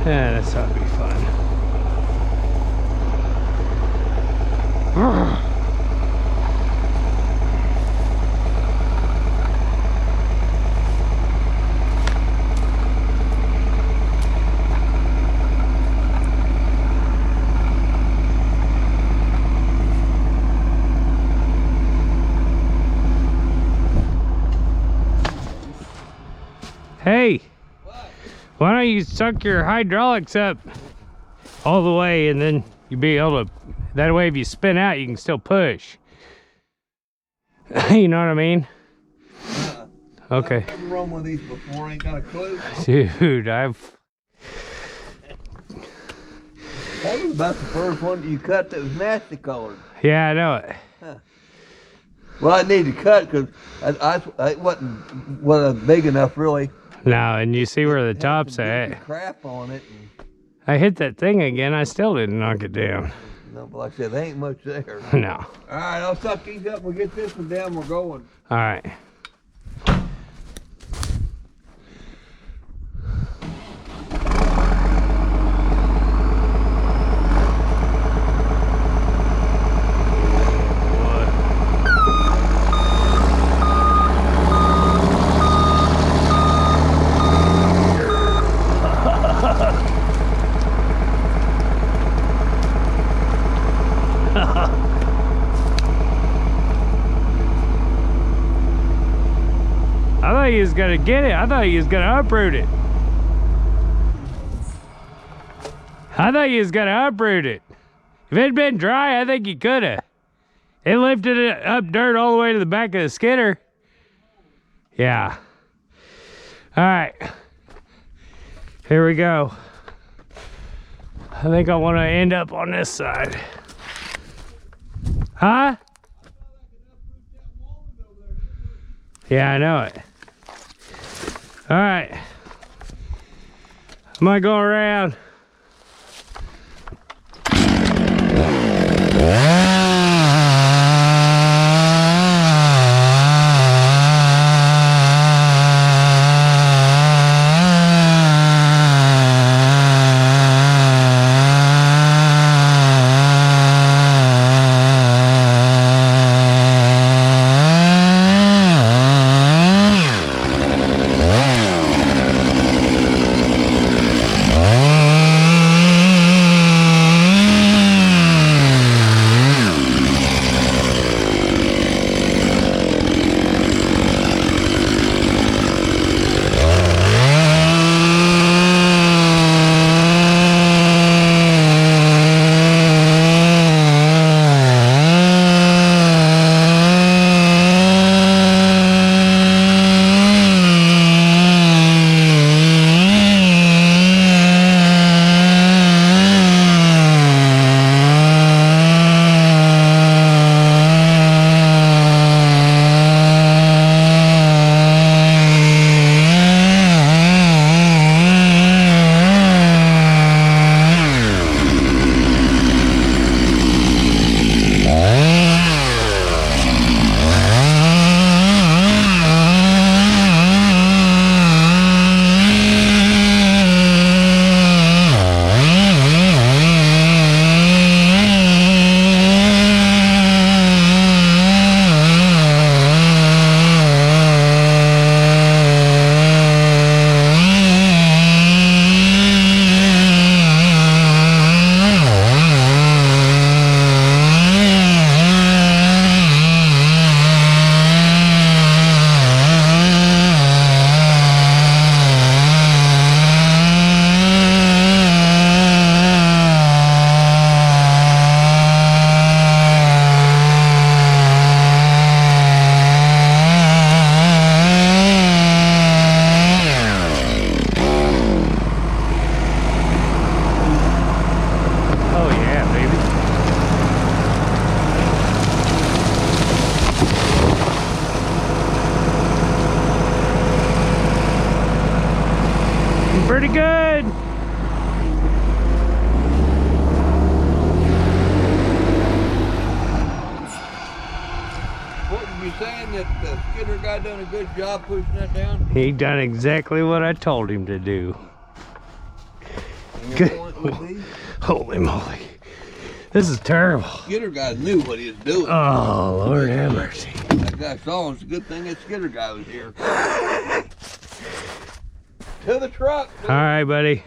Yeah, this ought to be fun. Hey, why don't you suck your hydraulics up all the way, and then you'll be able to, that way if you spin out you can still push. You know what I mean? Okay. I've never run one of these before, ain't got a clue. Dude, That was about the first one that you cut that was nasty colored. yeah, I know it. Huh. Well, I need to cut because I wasn't big enough really. No, and you see where the top's Had some at. crap on it. I hit that thing again, I still didn't knock it down. No, but like I said, there ain't much there. No. All right, I'll suck these up. We'll get this one down. We're going. All right. I thought he was gonna get it. I thought he was gonna uproot it. I thought he was gonna uproot it. If it had been dry, I think he coulda. It lifted it up dirt all the way to the back of the skidder. Yeah. All right. Here we go. I think I want to end up on this side. Huh? Yeah, I know it. All right. I'm gonna go around. Pretty good. What were you saying, that the skidder guy done a good job pushing that down? He done exactly what I told him to do. Good. point would be. Holy moly. This is terrible. Skidder guy knew what he was doing. Oh, Lord have mercy. That guy saw him. It's a good thing that skidder guy was here. To the truck. All right, buddy.